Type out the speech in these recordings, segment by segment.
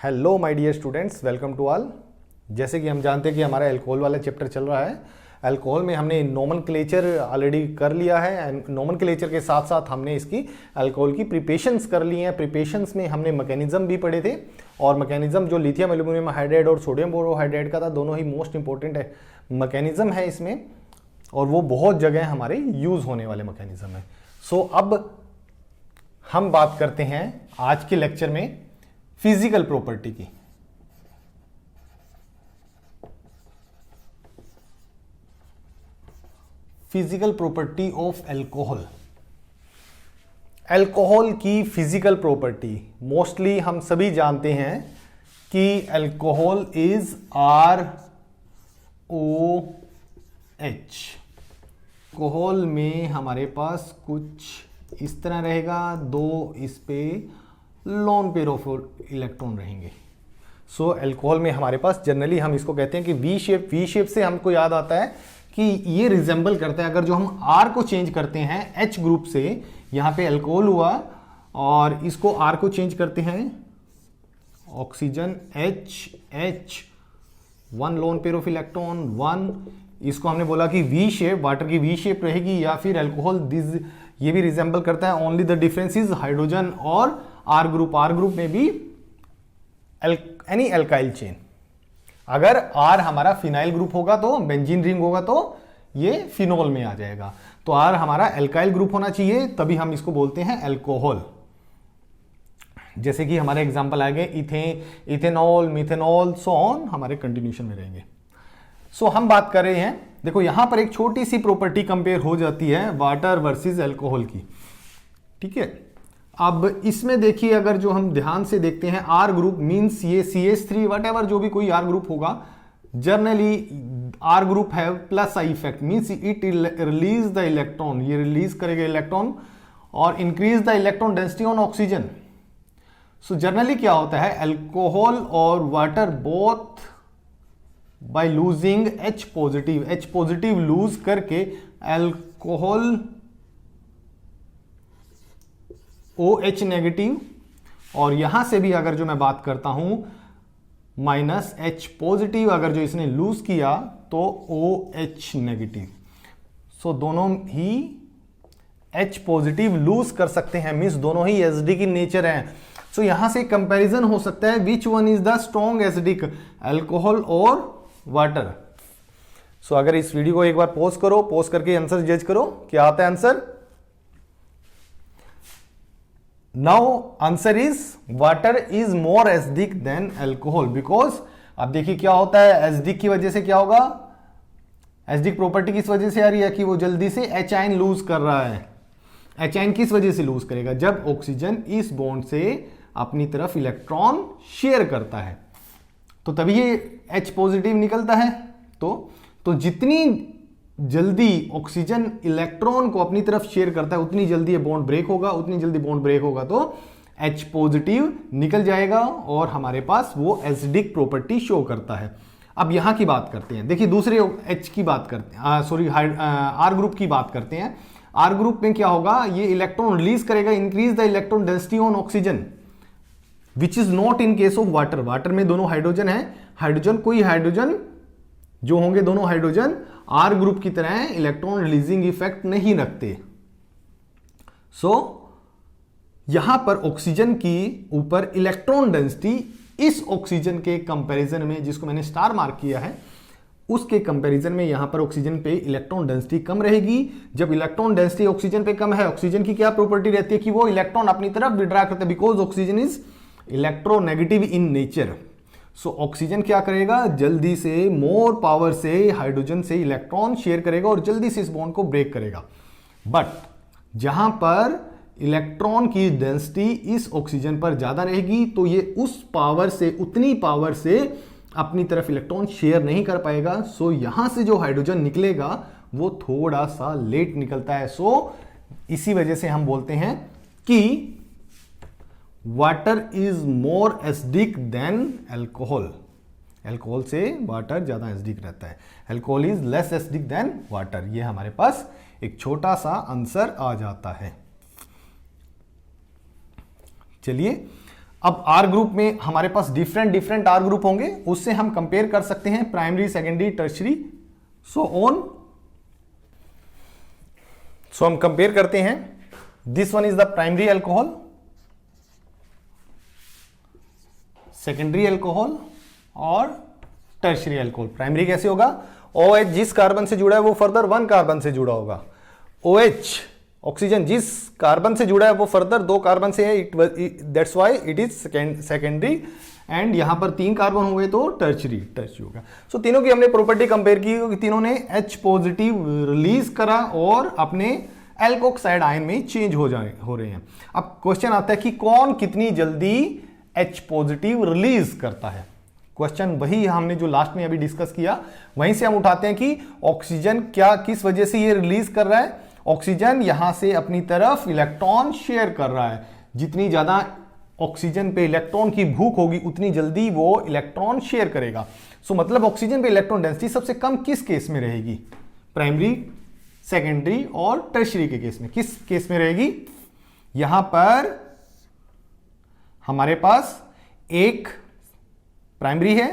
Hello my dear students, welcome to all. जैसे कि हम जानते हैं कि हमारा अल्कोहल वाला चैप्टर चल रहा है। अल्कोहल में हमने नोमेनक्लेचर ऑलरेडी कर लिया है। नोमेनक्लेचर के साथ साथ हमने इसकी अल्कोहल की प्रिपरेशंस कर ली हैं। प्रिपरेशंस में हमने मैकेनिज्म भी पढ़े थे, और मैकेनिज्म जो लिथियम एल्यूमिनियम हाइड्राइड और सोडियम बोरोहाइड्राइड का था, दोनों ही मोस्ट इंपॉर्टेंट है मैकेनिज्म है इसमें, और वो बहुत जगह हमारे यूज होने वाले मैकेनिज्म है। सो अब हम बात करते हैं आज के लेक्चर में फिजिकल प्रॉपर्टी की। Physical property of alcohol. Alcohol की फिजिकल प्रॉपर्टी मोस्टली हम सभी जानते हैं कि अल्कोहल इज ROH। अल्कोहल में हमारे पास कुछ इस तरह रहेगा, दो इस पे लोन पेयर ऑफ इलेक्ट्रॉन रहेंगे। सो अल्कोहल में हमारे पास जनरली हम इसको कहते हैं कि वी शेप से हमको याद आता है कि ये रिजेंबल करता है। अगर जो हम R को चेंज करते हैं H ग्रुप से, यहाँ पे अल्कोहल हुआ और इसको R को चेंज करते हैं oxygen H, one lone pair of electron one, इसको हमने बोला कि वी शेप, वाटर की वी शेप रहेगी, या फिर अल्कोहल दिस ये भी रिजेंबल करता है। Only the difference is hydrogen और R ग्रुप में भी एनी अल्काइल चेन। अगर R हमारा फिनाइल ग्रुप होगा तो बेंजीन रिंग होगा तो ये फिनोल में आ जाएगा। तो R हमारा अल्काइल ग्रुप होना चाहिए, तभी हम इसको बोलते हैं अल्कोहल। जैसे कि हमारे एग्जांपल आएंगे इथेनॉल, मिथेनॉल, सो ऑन, हमारे कंटिन्यूशन में रहेंगे। सो हम बात कर रहे हैं, देखो यहां पर एक छोटी सी प्रॉपर्टी कंपेयर हो जाती है वाटर वर्सेस अल्कोहल की, ठीक है। अब इसमें देखिए, अगर जो हम ध्यान से देखते हैं R ग्रुप मींस ये CH3 वट जो भी कोई R ग्रुप होगा, जनरली R ग्रुप है plus I effect means it release the electron, ये रिलीज करेगा इलेक्ट्रॉन और increase the electron density on oxygen. So generally क्या होता है, अल्कोहल और water both by losing H positive lose करके अल्कोहल OH नेगेटिव, और यहां से भी अगर जो मैं बात करता हूं माइनस H पॉजिटिव, अगर जो इसने लूज किया तो OH नेगेटिव। सो दोनों ही H पॉजिटिव लूज कर सकते हैं, मींस दोनों ही एसिडिक की नेचर है। सो यहां से कंपैरिजन हो सकता है विच one is the strong acidic, alcohol और वाटर। सो अगर इस वीडियो को एक बार पॉज करो, पॉज करके आंसर जज करो, क्या आता है answer. Now answer is water is more acidic then alcohol, because अब देखिए क्या होता है, एसिडिक की वजह से क्या होगा, एसिडिक प्रॉपर्टी किस वजह से आ रही है कि वो जल्दी से H आयन लूज कर रहा है। H आयन किस वजह से लूज करेगा, जब ऑक्सीजन इस बॉन्ड से अपनी तरफ इलेक्ट्रॉन शेयर करता है, तो तभी ये H पॉजिटिव निकलता है। तो जितनी जल्दी ऑक्सीजन इलेक्ट्रॉन को अपनी तरफ शेयर करता है, उतनी जल्दी ये बॉन्ड ब्रेक होगा, उतनी जल्दी बॉन्ड ब्रेक होगा तो H पॉजिटिव निकल जाएगा और हमारे पास वो एसिडिक प्रॉपर्टी शो करता है। अब यहां की बात करते हैं, देखिए दूसरे H की बात करते हैं, सॉरी R ग्रुप की बात करते हैं। R ग्रुप में क्या होगा, ये इलेक्ट्रॉन रिलीज करेगा, increase the electron density on oxygen, which is not in case of water. Water में दोनों हाइड्रोजन है, कोई हाइड्रोजन जो होंगे, दोनों हाइड्रोजन R ग्रुप की तरह इलेक्ट्रॉन रिलीजिंग इफेक्ट नहीं रखते। सो यहां पर ऑक्सीजन की ऊपर इलेक्ट्रॉन डेंसिटी इस ऑक्सीजन के कंपैरिजन में, जिसको मैंने स्टार मार्क किया है, उसके कंपैरिजन में यहां पर ऑक्सीजन पे इलेक्ट्रॉन डेंसिटी कम रहेगी। जब इलेक्ट्रॉन डेंसिटी ऑक्सीजन पे कम है, ऑक्सीजन की क्या प्रॉपर्टी रहती है कि वो इलेक्ट्रॉन अपनी तरफ विड्रा करता है, because oxygen is electronegative in nature. So oxygen क्या करेगा, जल्दी से मोर पावर से हाइड्रोजन से इलेक्ट्रॉन शेयर करेगा और जल्दी से इस बॉन्ड को ब्रेक करेगा। बट जहां पर इलेक्ट्रॉन की डेंसिटी इस ऑक्सीजन पर ज्यादा रहेगी, तो ये उतनी पावर से अपनी तरफ इलेक्ट्रॉन शेयर नहीं कर पाएगा। सो यहां से जो हाइड्रोजन निकलेगा वो थोड़ा सा लेट निकलता है। सो इसी वजह से हम बोलते हैं कि water is more acidic then alcohol. Alcohol से वाटर ज्यादा एसिडिक रहता है, alcohol is less acidic then water. ये हमारे पास एक छोटा सा आंसर आ जाता है। चलिए अब आर ग्रुप में हमारे पास डिफरेंट आर ग्रुप होंगे, उससे हम कंपेयर कर सकते हैं primary, secondary, tertiary, so on. So हम कंपेयर करते हैं, this one is the primary alcohol, secondary alcohol और टर्शरी अल्कोहल। प्राइमरी कैसे होगा, OH जिस कार्बन से जुड़ा है वो फर्दर 1 कार्बन से जुड़ा होगा, OH ऑक्सीजन जिस कार्बन से जुड़ा है वो फर्दर 2 कार्बन से है, that's why it is secondary, and यहां पर 3 कार्बन हुए तो टर्शरी होगा। सो तीनों की हमने प्रॉपर्टी कंपेयर की, तीनों ने H पॉजिटिव रिलीज करा और अपने एल्कोक्साइड आयन में चेंज हो रहे हैं। अब क्वेश्चन आता है कि कौन कितनी जल्दी H पॉजिटिव रिलीज करता है। क्वेश्चन वही हमने जो लास्ट में अभी डिस्कस किया, वहीं से हम उठाते हैं कि ऑक्सीजन क्या किस वजह से ये रिलीज कर रहा है। ऑक्सीजन यहां से अपनी तरफ इलेक्ट्रॉन शेयर कर रहा है, जितनी ज्यादा ऑक्सीजन पे इलेक्ट्रॉन की भूख होगी उतनी जल्दी वो इलेक्ट्रॉन शेयर करेगा। सो मतलब ऑक्सीजन पे इलेक्ट्रॉन डेंसिटी सबसे कम किस केस में रहेगी, प्राइमरी, सेकेंडरी और टर्शरी के केस में। किस केस में रहेगी, यहां पर हमारे पास एक प्राइमरी है,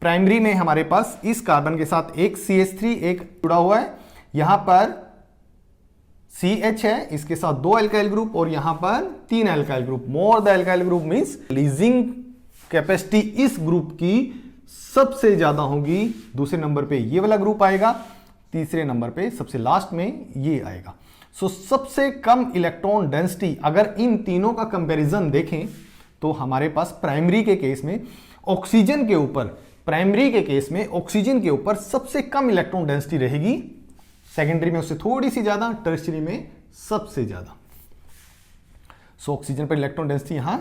प्राइमरी में हमारे पास इस कार्बन के साथ एक CH3 एक जुड़ा हुआ है, यहां पर CH है, इसके साथ 2 अल्काइल ग्रुप और यहां पर 3 alkyl group. More the alkyl group means releasing capacity इस ग्रुप की सबसे ज्यादा होगी। दूसरे नंबर पे ये वाला ग्रुप आएगा, तीसरे नंबर पे सबसे लास्ट में ये आएगा। सो सबसे कम इलेक्ट्रॉन डेंसिटी अगर इन तीनों का कंपैरिजन देखें तो हमारे पास प्राइमरी के केस में ऑक्सीजन के ऊपर, प्राइमरी के केस में ऑक्सीजन के ऊपर सबसे कम इलेक्ट्रॉन डेंसिटी रहेगी, सेकेंडरी में उससे थोड़ी सी ज्यादा, टर्शरी में सबसे ज्यादा। सो ऑक्सीजन पर इलेक्ट्रॉन डेंसिटी यहां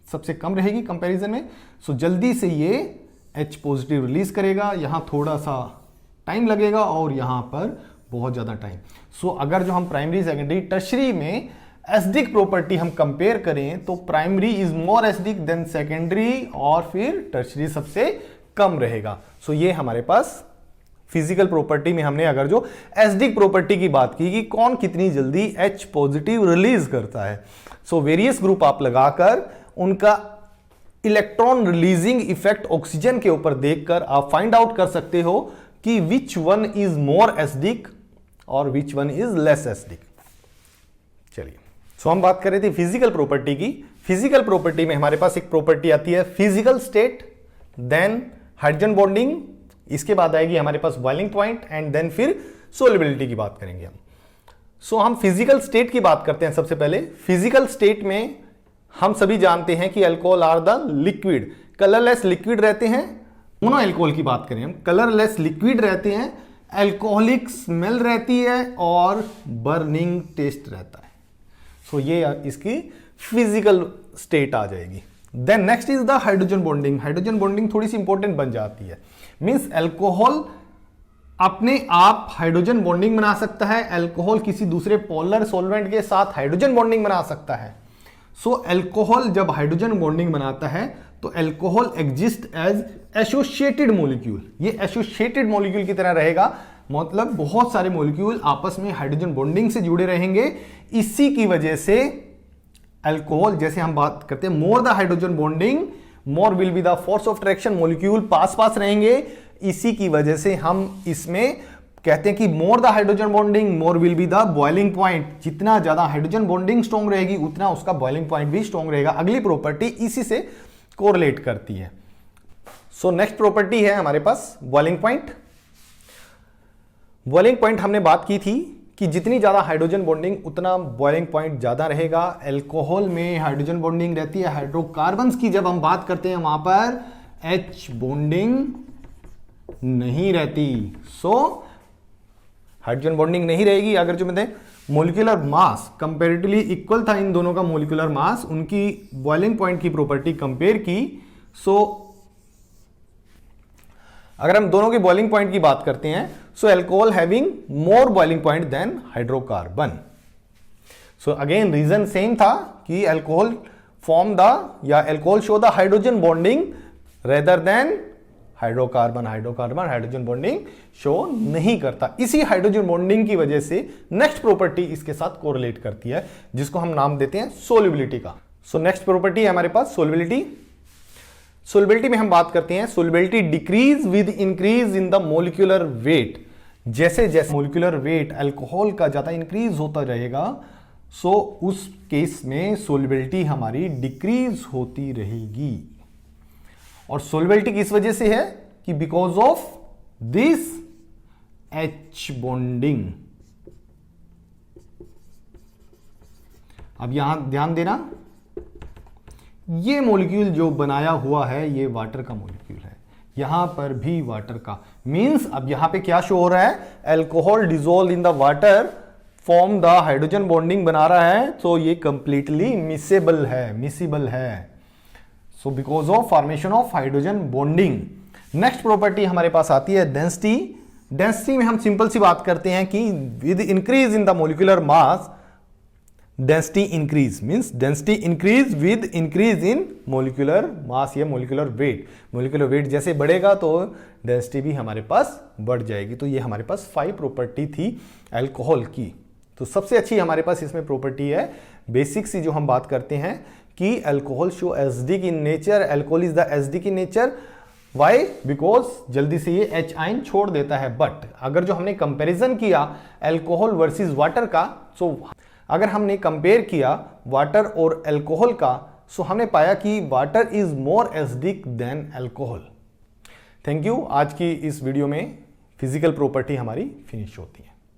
सबसे कम रहेगी कंपैरिजन में। सो जल्दी से ये H पॉजिटिव रिलीज करेगा, यहां थोड़ा सा टाइम लगेगा और यहां पर बहुत ज्यादा टाइम। सो अगर जो हम प्राइमरी, सेकेंडरी, टर्शरी में एसिडिक प्रॉपर्टी हम कंपेयर करें तो primary is more acidic then secondary और फिर टर्शरी सबसे कम रहेगा। सो ये हमारे पास फिजिकल प्रॉपर्टी में हमने अगर जो एसिडिक प्रॉपर्टी की बात की कि कौन कितनी जल्दी H पॉजिटिव रिलीज करता है। सो वेरियस ग्रुप आप लगाकर उनका इलेक्ट्रॉन रिलीजिंग इफेक्ट ऑक्सीजन के ऊपर देखकर आप फाइंड आउट कर सकते हो कि which one is more acidic और which one is less acidic. चलिए, सो हम बात कर रहे थे फिजिकल प्रॉपर्टी की। फिजिकल प्रॉपर्टी में हमारे पास एक प्रॉपर्टी आती है physical state, then hydrogen bonding, इसके बाद आएगी हमारे पास बॉइलिंग पॉइंट एंड देन फिर सोल्युबिलिटी की बात करेंगे हम। सो हम फिजिकल स्टेट की बात करते हैं। सबसे पहले फिजिकल स्टेट में हम सभी जानते हैं कि alcohol are the liquid, colourless liquid रहते हैं। मोनो अल्कोहल की बात करें हम, कलरलेस लिक्विड रहते हैं, अल्कोहलिक स्मेल रहती है और बर्निंग टेस्ट रहता है। सो ये इसकी फिजिकल स्टेट आ जाएगी। Then next is the hydrogen bonding. Hydrogen bonding थोड़ी सी इंपॉर्टेंट बन जाती है, मींस अल्कोहल अपने आप हाइड्रोजन बॉन्डिंग बना सकता है, अल्कोहल किसी दूसरे पोलर सॉल्वेंट के साथ हाइड्रोजन बॉन्डिंग बना सकता है। सो अल्कोहल जब हाइड्रोजन बॉन्डिंग बनाता है तो alcohol exist as associated molecule. ये एसोसिएटेड मॉलिक्यूल की तरह रहेगा, मतलब बहुत सारे मॉलिक्यूल आपस में हाइड्रोजन बॉन्डिंग से जुड़े रहेंगे। इसी की वजह से अल्कोहल, जैसे हम बात करते हैं more the hydrogen bonding more will be the force of attraction, molecule पास पास रहेंगे। इसी की वजह से हम इसमें कहते हैं कि मोर the hydrogen bonding more will be the boiling point. जितना ज्यादा हाइड्रोजन बॉन्डिंग स्ट्रॉन्ग रहेगी उतना उसका बॉइलिंग पॉइंट भी स्ट्रॉन्ग रहेगा। अगली प्रॉपर्टी इसी से कोरिलेट करती है। सो नेक्स्ट प्रॉपर्टी है हमारे पास बॉइलिंग पॉइंट। बॉइलिंग पॉइंट हमने बात की थी कि जितनी ज्यादा हाइड्रोजन बॉन्डिंग उतना बॉइलिंग पॉइंट ज्यादा रहेगा। अल्कोहल में हाइड्रोजन बॉन्डिंग रहती है, हाइड्रोकार्बन्स की जब हम बात करते हैं वहां पर H बॉन्डिंग नहीं रहती। सो हाइड्रोजन बॉन्डिंग नहीं रहेगी। अगर जो मैं मोलिकुलर मास कंपैरेटिवली इक्वल था इन दोनों का मोलिकुलर मास, उनकी बॉइलिंग पॉइंट की प्रॉपर्टी कंपेयर की। सो अगर हम दोनों के बॉइलिंग पॉइंट की बात करते हैं, so alcohol having more boiling point than hydrocarbon. So again reason same था कि अल्कोहल फॉर्म द या alcohol show the hydrogen bonding rather than hydrocarbon. Hydrogen bonding show नहीं करता। इसी हाइड्रोजन बॉन्डिंग की वजह से नेक्स्ट प्रॉपर्टी इसके साथ कोरिलेट करती है, जिसको हम नाम देते हैं सोल्युबिलिटी का। सो नेक्स्ट प्रॉपर्टी है हमारे पास सोलबिलिटी। सोलबिलिटी में हम बात करते हैं solubility decrease with increase in the molecular weight. जैसे जैसे मोलिकुलर वेट अल्कोहल का ज्यादा इंक्रीज होता रहेगा, सो उस केस में सोलबिलिटी हमारी डिक्रीज होती रहेगी। और सोलबिलिटी किस वजह से है कि because of this H bonding. अब यहां ध्यान देना, ये मॉलिक्यूल जो बनाया हुआ है ये वाटर का मॉलिक्यूल है, यहां पर भी वाटर का, मींस अब यहां पे क्या शो हो रहा है, alcohol dissolve in the water form the hydrogen bonding बना रहा है, तो ये कंप्लीटली मिसेबल है, so because of formation of hydrogen bonding. Next property हमारे पास आती है डेंसिटी। डेंसिटी में हम सिंपल सी बात करते हैं कि with increase in the molecular mass density increase, means density increase with increase in molecular mass या मोलिकुलर वेट। मोलिकुलर वेट जैसे बढ़ेगा तो डेंसिटी भी हमारे पास बढ़ जाएगी। तो ये हमारे पास 5 प्रॉपर्टी थी अल्कोहल की। तो सबसे अच्छी हमारे पास इसमें प्रॉपर्टी है बेसिक सी, जो हम बात करते हैं कि alcohol show acidic in nature, alcohol is the acidic in nature. Why? Because जल्दी से ये H आयन छोड़ देता है। बट अगर जो हमने कंपैरिजन किया अल्कोहल वर्सेस वाटर का, सो अगर हमने कंपेयर किया वाटर और अल्कोहल का, सो हमने पाया कि water is more acidic then alcohol. Thank you. आज की इस वीडियो में फिजिकल प्रॉपर्टी हमारी फिनिश होती है।